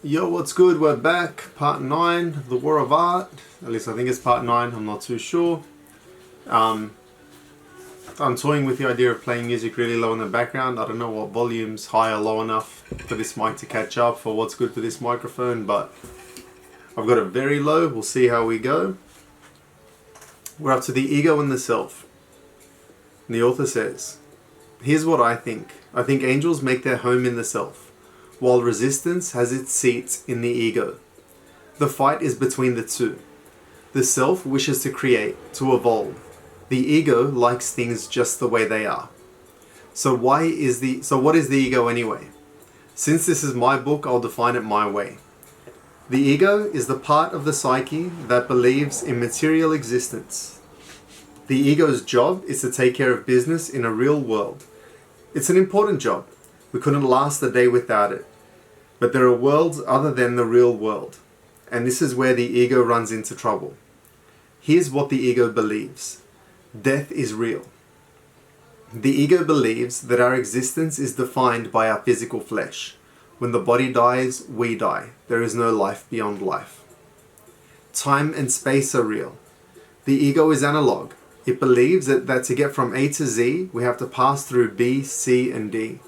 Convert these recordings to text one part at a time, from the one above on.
Yo, what's good? We're back. Part 9, The War of Art. At least I think it's part 9, I'm not too sure. I'm toying with the idea of playing music really low in the background. I don't know what volume's high or low enough for this mic to catch up for what's good for this microphone, but I've got it very low. We'll see how we go. We're up to the ego and the self. And the author says, here's what I think. I think angels make their home in the self, while resistance has its seat in the ego. The fight is between the two. The self wishes to create, to evolve. The ego likes things just the way they are. So what is the ego anyway? Since this is my book, I'll define it my way. The ego is the part of the psyche that believes in material existence. The ego's job is to take care of business in a real world. It's an important job. We couldn't last a day without it. But there are worlds other than the real world, and this is where the ego runs into trouble. Here's what the ego believes. Death is real. The ego believes that our existence is defined by our physical flesh. When the body dies, we die. There is no life beyond life. Time and space are real. The ego is analog. It believes that to get from A to Z, we have to pass through B, C, and D.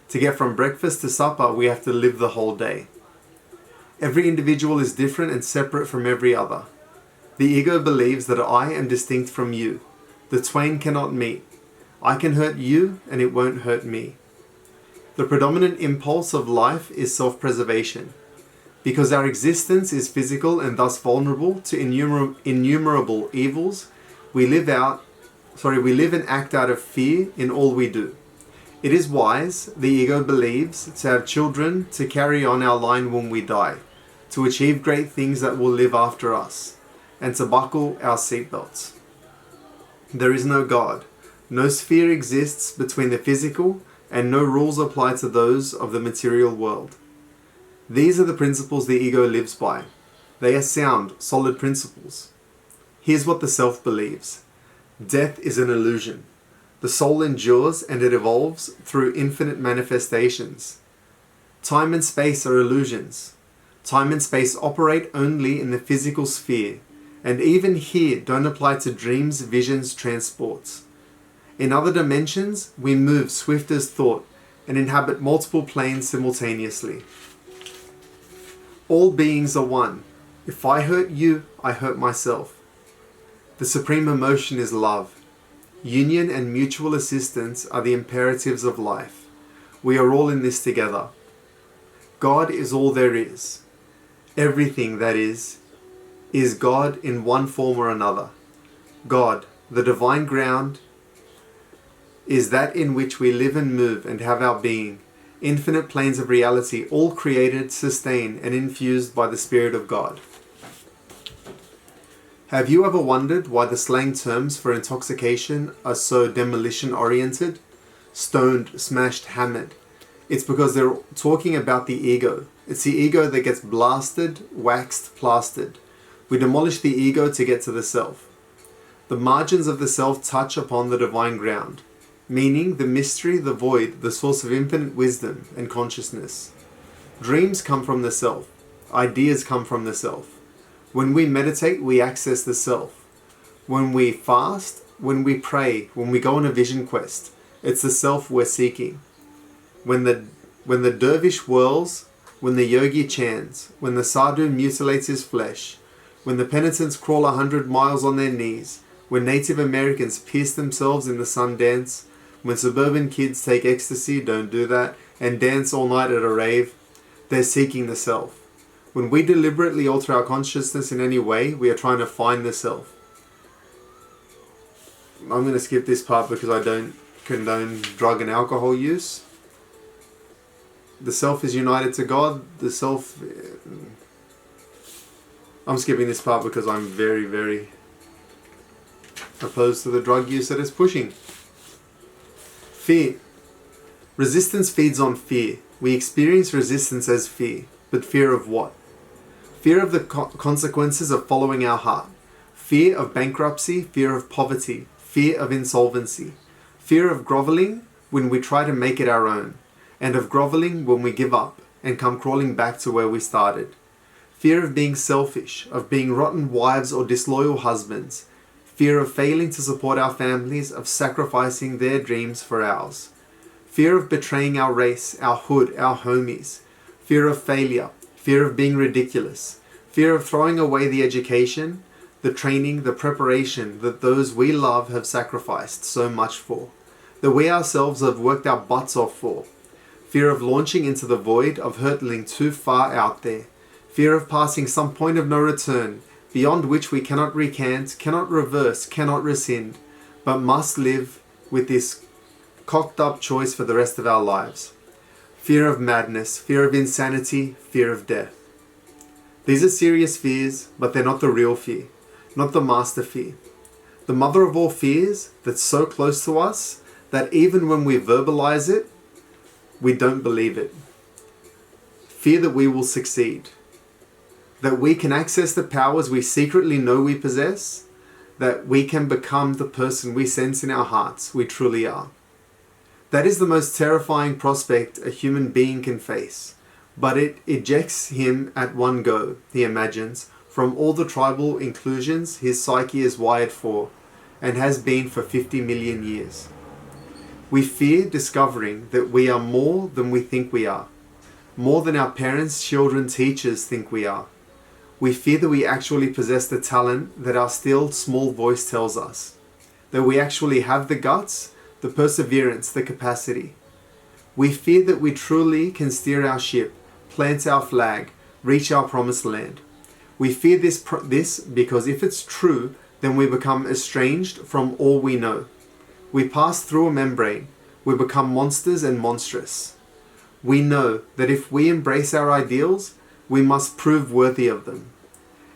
To get from breakfast to supper, we have to live the whole day. Every individual is different and separate from every other. The ego believes that I am distinct from you. The twain cannot meet. I can hurt you and it won't hurt me. The predominant impulse of life is self-preservation. Because our existence is physical and thus vulnerable to innumerable evils, we live and act out of fear in all we do. It is wise, the ego believes, to have children to carry on our line when we die, to achieve great things that will live after us, and to buckle our seatbelts. There is no God. No sphere exists between the physical, and no rules apply to those of the material world. These are the principles the ego lives by. They are sound, solid principles. Here's what the self believes. Death is an illusion. The soul endures and it evolves through infinite manifestations. Time and space are illusions. Time and space operate only in the physical sphere, and even here don't apply to dreams, visions, transports. In other dimensions, we move swift as thought and inhabit multiple planes simultaneously. All beings are one. If I hurt you, I hurt myself. The supreme emotion is love. Union and mutual assistance are the imperatives of life. We are all in this together. God is all there is. Everything, that is God in one form or another. God, the divine ground, is that in which we live and move and have our being. Infinite planes of reality, all created, sustained, and infused by the Spirit of God. Have you ever wondered why the slang terms for intoxication are so demolition-oriented? Stoned, smashed, hammered. It's because they're talking about the ego. It's the ego that gets blasted, waxed, plastered. We demolish the ego to get to the self. The margins of the self touch upon the divine ground, meaning the mystery, the void, the source of infinite wisdom and consciousness. Dreams come from the self. Ideas come from the self. When we meditate, we access the self. When we fast, when we pray, when we go on a vision quest, it's the self we're seeking. When the dervish whirls, when the yogi chants, when the sadhu mutilates his flesh, when the penitents crawl 100 miles on their knees, when Native Americans pierce themselves in the sun dance, when suburban kids take ecstasy, don't do that, and dance all night at a rave, they're seeking the self. When we deliberately alter our consciousness in any way, we are trying to find the self. I'm going to skip this part because I don't condone drug and alcohol use. The self is united to God. The self... I'm skipping this part because I'm very, very opposed to the drug use that it's pushing. Fear. Resistance feeds on fear. We experience resistance as fear. But fear of what? Fear of the consequences of following our heart. Fear of bankruptcy, fear of poverty, fear of insolvency. Fear of groveling when we try to make it our own. and of groveling when we give up, and come crawling back to where we started. Fear of being selfish, of being rotten wives or disloyal husbands. Fear of failing to support our families, of sacrificing their dreams for ours. Fear of betraying our race, our hood, our homies. Fear of failure. Fear of being ridiculous. Fear of throwing away the education, the training, the preparation that those we love have sacrificed so much for, that we ourselves have worked our butts off for. Fear of launching into the void, of hurtling too far out there. Fear of passing some point of no return, beyond which we cannot recant, cannot reverse, cannot rescind, but must live with this cocked up choice for the rest of our lives. Fear of madness, fear of insanity, fear of death. These are serious fears, but they're not the real fear, not the master fear. The mother of all fears that's so close to us that even when we verbalize it, we don't believe it. Fear that we will succeed, that we can access the powers we secretly know we possess, that we can become the person we sense in our hearts we truly are. That is the most terrifying prospect a human being can face, but it ejects him at one go, he imagines, from all the tribal inclusions his psyche is wired for, and has been for 50 million years. We fear discovering that we are more than we think we are, more than our parents, children, teachers think we are. We fear that we actually possess the talent that our still small voice tells us, that we actually have the guts, the perseverance, the capacity. We fear that we truly can steer our ship, plant our flag, reach our promised land. We fear this because if it's true, then we become estranged from all we know. We pass through a membrane. We become monsters and monstrous. We know that if we embrace our ideals, we must prove worthy of them.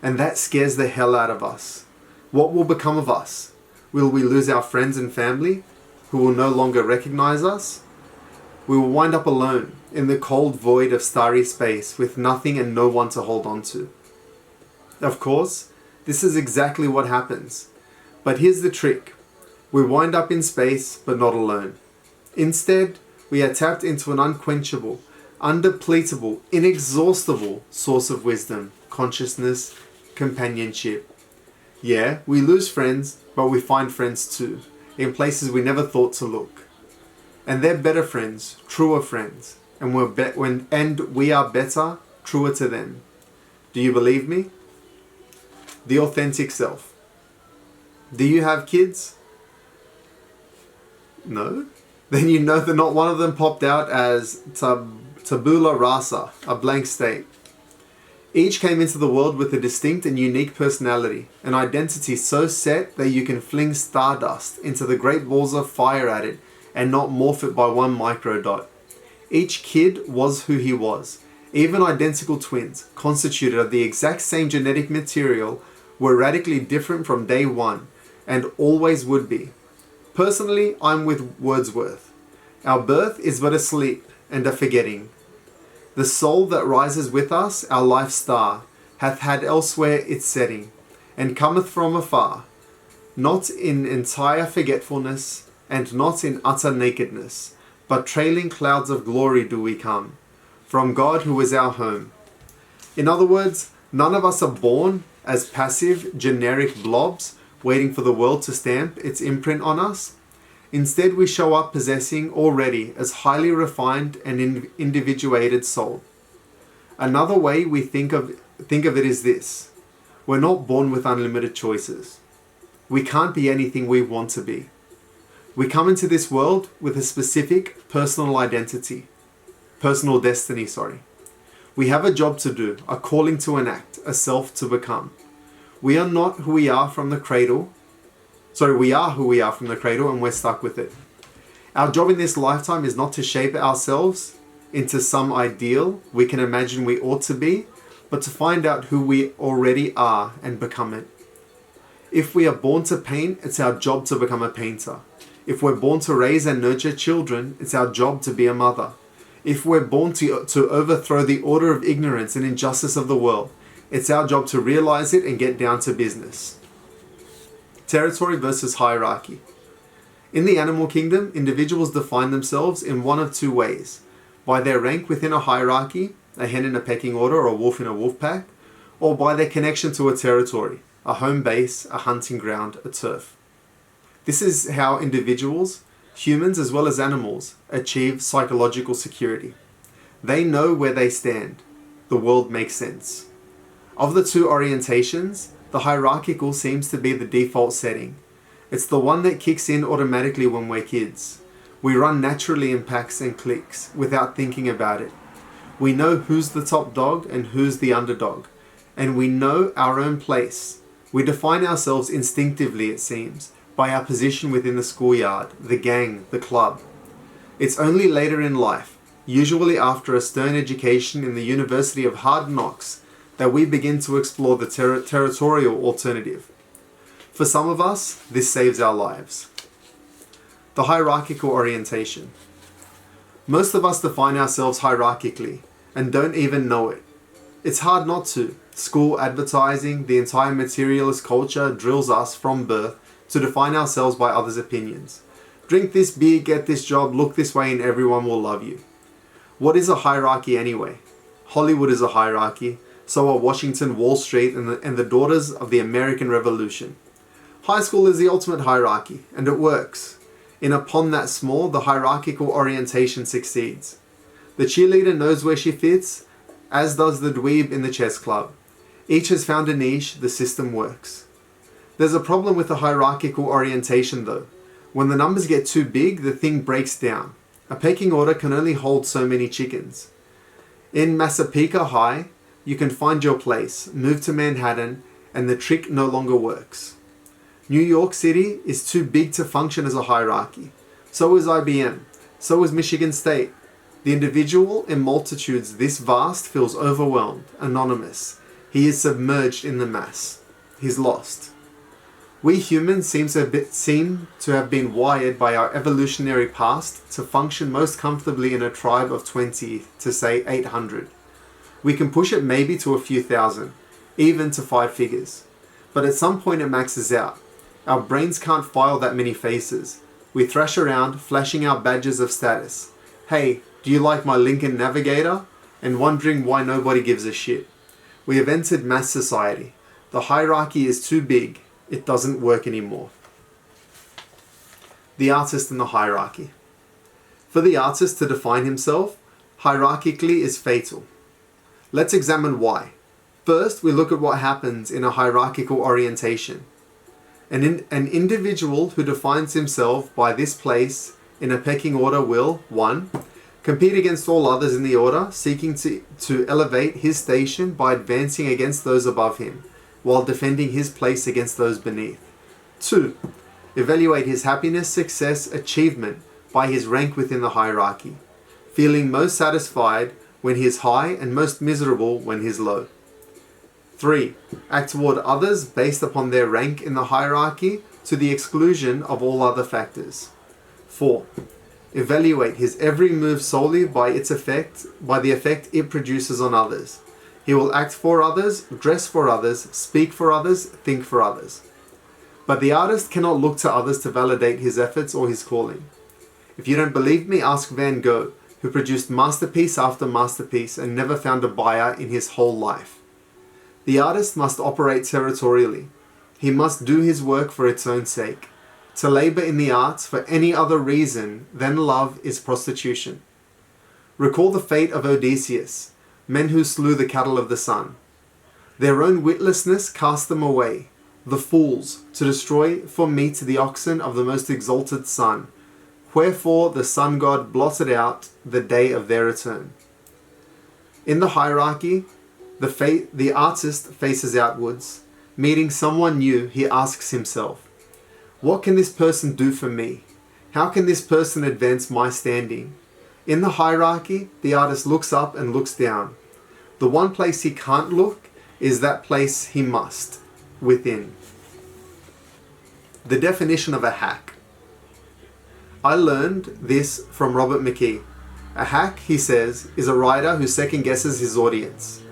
And that scares the hell out of us. What will become of us? Will we lose our friends and family, who will no longer recognize us? We will wind up alone in the cold void of starry space with nothing and no one to hold on to. Of course, this is exactly what happens. But here's the trick. We wind up in space, but not alone. Instead, we are tapped into an unquenchable, undepletable, inexhaustible source of wisdom, consciousness, companionship. Yeah, we lose friends, but we find friends too, in places we never thought to look. And they're better friends, truer friends, and we are better, truer to them. Do you believe me? The authentic self. Do you have kids? No? Then you know that not one of them popped out as tabula rasa, a blank state. Each came into the world with a distinct and unique personality, an identity so set that you can fling stardust into the great balls of fire at it and not morph it by one microdot. Each kid was who he was. Even identical twins, constituted of the exact same genetic material, were radically different from day one, and always would be. Personally, I'm with Wordsworth. Our birth is but a sleep and a forgetting. The soul that rises with us, our life star, hath had elsewhere its setting, and cometh from afar, not in entire forgetfulness, and not in utter nakedness, but trailing clouds of glory do we come, from God who is our home. In other words, none of us are born as passive, generic blobs, waiting for the world to stamp its imprint on us. Instead, we show up possessing already as highly refined and individuated soul. Another way we think of it is this. We're not born with unlimited choices. We can't be anything we want to be. We come into this world with a specific personal identity. Personal destiny, sorry. We have a job to do, a calling to enact, a self to become. We are not who we are from the cradle. We are who we are from the cradle, and we're stuck with it. Our job in this lifetime is not to shape ourselves into some ideal we can imagine we ought to be, but to find out who we already are and become it. If we are born to paint, it's our job to become a painter. If we're born to raise and nurture children, it's our job to be a mother. If we're born to overthrow the order of ignorance and injustice of the world, it's our job to realize it and get down to business. Territory versus hierarchy. In the animal kingdom, individuals define themselves in one of two ways: by their rank within a hierarchy, a hen in a pecking order or a wolf in a wolf pack, or by their connection to a territory, a home base, a hunting ground, a turf. This is how individuals, humans as well as animals, achieve psychological security. They know where they stand. The world makes sense. Of the two orientations, the hierarchical seems to be the default setting. It's the one that kicks in automatically when we're kids. We run naturally in packs and cliques without thinking about it. We know who's the top dog and who's the underdog, and we know our own place. We define ourselves instinctively, it seems, by our position within the schoolyard, the gang, the club. It's only later in life, usually after a stern education in the University of Hard Knocks, that we begin to explore the territorial alternative. For some of us, this saves our lives. The hierarchical orientation. Most of us define ourselves hierarchically and don't even know it. It's hard not to. School, advertising, the entire materialist culture drills us from birth to define ourselves by others' opinions. Drink this beer, get this job, look this way, and everyone will love you. What is a hierarchy anyway? Hollywood is a hierarchy, so are Washington, Wall Street, and the daughters of the American Revolution. High school is the ultimate hierarchy, and it works. In a pond that small, the hierarchical orientation succeeds. The cheerleader knows where she fits, as does the dweeb in the chess club. Each has found a niche, the system works. There's a problem with the hierarchical orientation though. When the numbers get too big, the thing breaks down. A pecking order can only hold so many chickens. In Massapequa High, you can find your place, move to Manhattan, and the trick no longer works. New York City is too big to function as a hierarchy. So is IBM. So is Michigan State. The individual in multitudes this vast feels overwhelmed, anonymous. He is submerged in the mass. He's lost. We humans seem to have been wired by our evolutionary past to function most comfortably in a tribe of 20 to say 800. We can push it maybe to a few thousand, even to 5 figures. But at some point it maxes out. Our brains can't file that many faces. We thrash around, flashing our badges of status. Hey, do you like my Lincoln Navigator? And wondering why nobody gives a shit. We have entered mass society. The hierarchy is too big. It doesn't work anymore. The artist and the hierarchy. For the artist to define himself, hierarchically is fatal. Let's examine why. First, we look at what happens in a hierarchical orientation. An individual who defines himself by this place in a pecking order will, 1. Compete against all others in the order, seeking to elevate his station by advancing against those above him, while defending his place against those beneath. 2. Evaluate his happiness, success, achievement by his rank within the hierarchy, feeling most satisfied when he is high and most miserable when he is low. 3. Act toward others based upon their rank in the hierarchy to the exclusion of all other factors. 4. Evaluate his every move solely by the effect it produces on others. He will act for others, dress for others, speak for others, think for others. But the artist cannot look to others to validate his efforts or his calling. If you don't believe me, ask Van Gogh, who produced masterpiece after masterpiece and never found a buyer in his whole life. The artist must operate territorially. He must do his work for its own sake. To labor in the arts for any other reason than love is prostitution. Recall the fate of Odysseus, men who slew the cattle of the sun. Their own witlessness cast them away, the fools, to destroy for meat the oxen of the most exalted sun. Wherefore the sun god blotted out the day of their return. In the hierarchy, the artist faces outwards. Meeting someone new, he asks himself, what can this person do for me? How can this person advance my standing? In the hierarchy, the artist looks up and looks down. The one place he can't look is that place he must, within. The definition of a hack. I learned this from Robert McKee. A hack, he says, is a writer who second guesses his audience.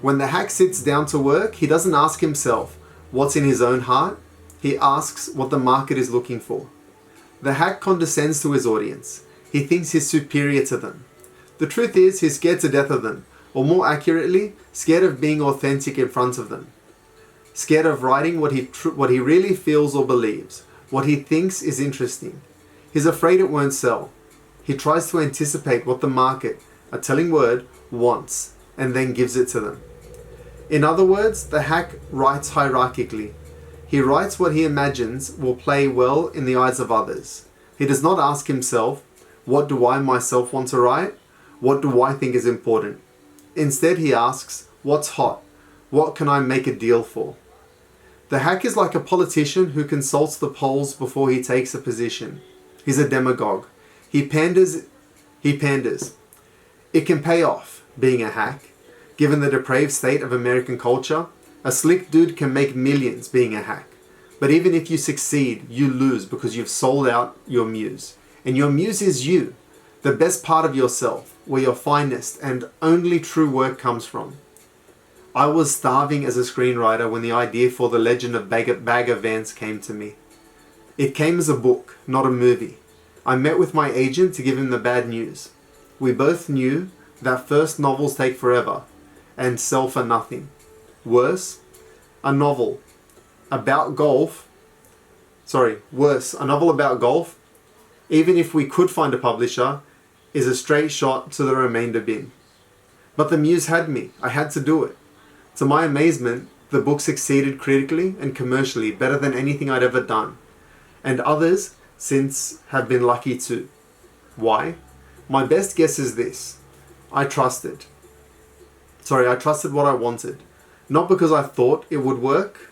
When the hack sits down to work, he doesn't ask himself what's in his own heart. He asks what the market is looking for. The hack condescends to his audience. He thinks he's superior to them. The truth is, he's scared to death of them, or more accurately, scared of being authentic in front of them. Scared of writing what he really feels or believes, what he thinks is interesting. He's afraid it won't sell. He tries to anticipate what the market, a telling word, wants, and then gives it to them. In other words, the hack writes hierarchically. He writes what he imagines will play well in the eyes of others. He does not ask himself, what do I myself want to write? What do I think is important? Instead, he asks, what's hot? What can I make a deal for? The hack is like a politician who consults the polls before he takes a position. He's a demagogue. He panders. It can pay off, being a hack. Given the depraved state of American culture, a slick dude can make millions being a hack. But even if you succeed, you lose because you've sold out your muse. And your muse is you, the best part of yourself, where your finest and only true work comes from. I was starving as a screenwriter when the idea for The Legend of Bagger Vance came to me. It came as a book, not a movie. I met with my agent to give him the bad news. We both knew that first novels take forever and sell for nothing. Worse, a novel about golf, even if we could find a publisher, is a straight shot to the remainder bin. But the muse had me. I had to do it. To my amazement, the book succeeded critically and commercially better than anything I'd ever done. And others since have been lucky too. Why? My best guess is this. I trusted what I wanted. Not because I thought it would work.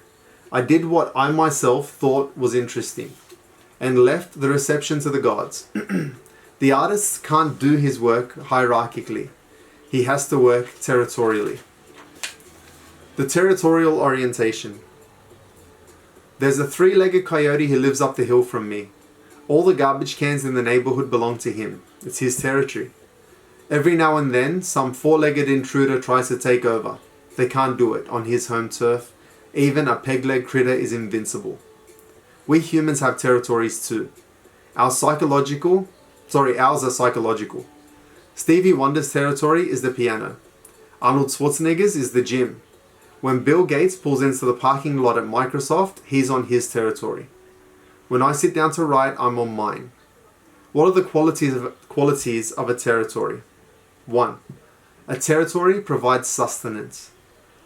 I did what I myself thought was interesting and left the reception to the gods. The artist can't do his work hierarchically. He has to work territorially. The Territorial Orientation. There's a three-legged coyote who lives up the hill from me. All the garbage cans in the neighborhood belong to him. It's his territory. Every now and then, some four-legged intruder tries to take over. They can't do it on his home turf. Even a peg-leg critter is invincible. We humans have territories too. Ours are psychological. Stevie Wonder's territory is the piano. Arnold Schwarzenegger's is the gym. When Bill Gates pulls into the parking lot at Microsoft, he's on his territory. When I sit down to write, I'm on mine. What are the qualities of a territory? 1. A territory provides sustenance.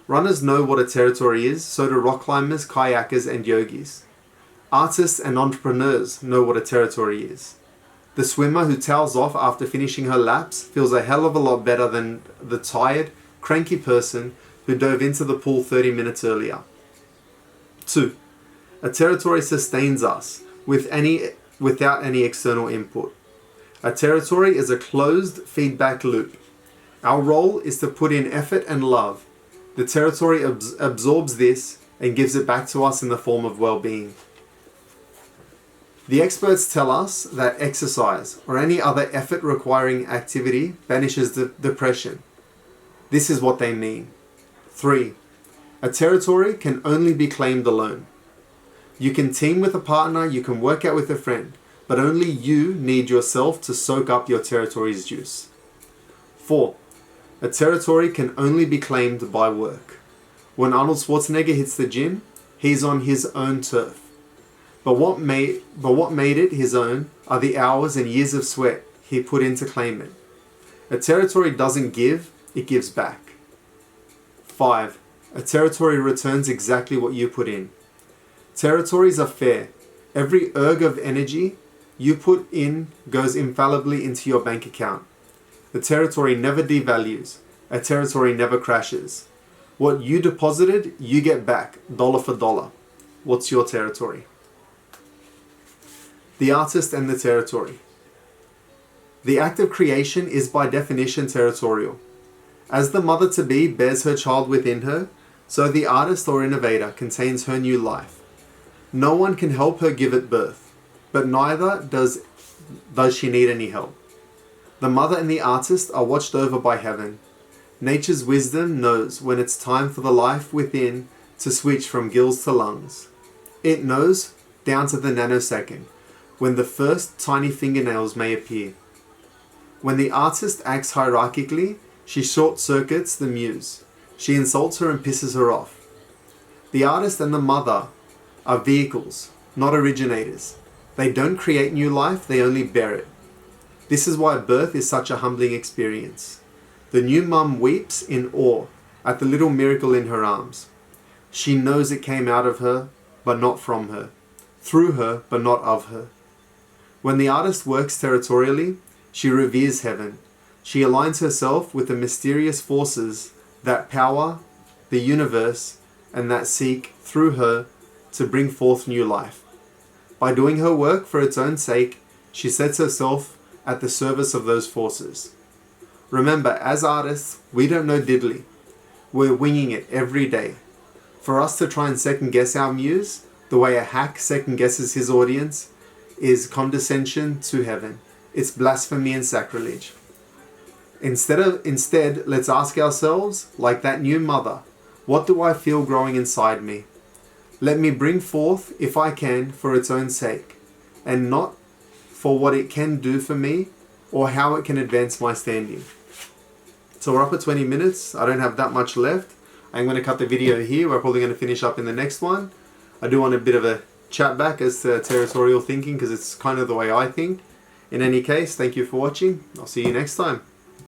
Runners know what a territory is, so do rock climbers, kayakers, and yogis. Artists and entrepreneurs know what a territory is. The swimmer who towels off after finishing her laps feels a hell of a lot better than the tired, cranky person who dove into the pool 30 minutes earlier. 2. A territory sustains us without any external input. A territory is a closed feedback loop. Our role is to put in effort and love. The territory absorbs this and gives it back to us in the form of well-being. The experts tell us that exercise or any other effort-requiring activity banishes the depression. This is what they mean. 3. A territory can only be claimed alone. You can team with a partner, you can work out with a friend, but only you need yourself to soak up your territory's juice. 4. A territory can only be claimed by work. When Arnold Schwarzenegger hits the gym, he's on his own turf. But what made it his own are the hours and years of sweat he put in to claim it. A territory doesn't give, it gives back. 5. A territory returns exactly what you put in. Territories are fair. Every erg of energy you put in goes infallibly into your bank account. The territory never devalues. A territory never crashes. What you deposited, you get back, dollar for dollar. What's your territory? The artist and the territory. The act of creation is by definition territorial. As the mother-to-be bears her child within her, so the artist or innovator contains her new life. No one can help her give it birth, but neither does she need any help. The mother and the artist are watched over by heaven. Nature's wisdom knows when it's time for the life within to switch from gills to lungs. It knows, down to the nanosecond, when the first tiny fingernails may appear. When the artist acts hierarchically, she short-circuits the muse. She insults her and pisses her off. The artist and the mother are vehicles, not originators. They don't create new life, they only bear it. This is why birth is such a humbling experience. The new mum weeps in awe at the little miracle in her arms. She knows it came out of her, but not from her. Through her, but not of her. When the artist works territorially, she reveres heaven. She aligns herself with the mysterious forces that power the universe and that seek, through her, to bring forth new life. By doing her work for its own sake, she sets herself at the service of those forces. Remember, as artists, we don't know diddly. We're winging it every day. For us to try and second guess our muse, the way a hack second guesses his audience, is condescension to heaven. It's blasphemy and sacrilege. Instead, let's ask ourselves, like that new mother, what do I feel growing inside me? Let me bring forth, if I can, for its own sake, and not for what it can do for me or how it can advance my standing. So we're up at 20 minutes. I don't have that much left. I'm going to cut the video here. We're probably going to finish up in the next one. I do want a bit of a chat back as to territorial thinking because it's kind of the way I think. In any case, thank you for watching. I'll see you next time.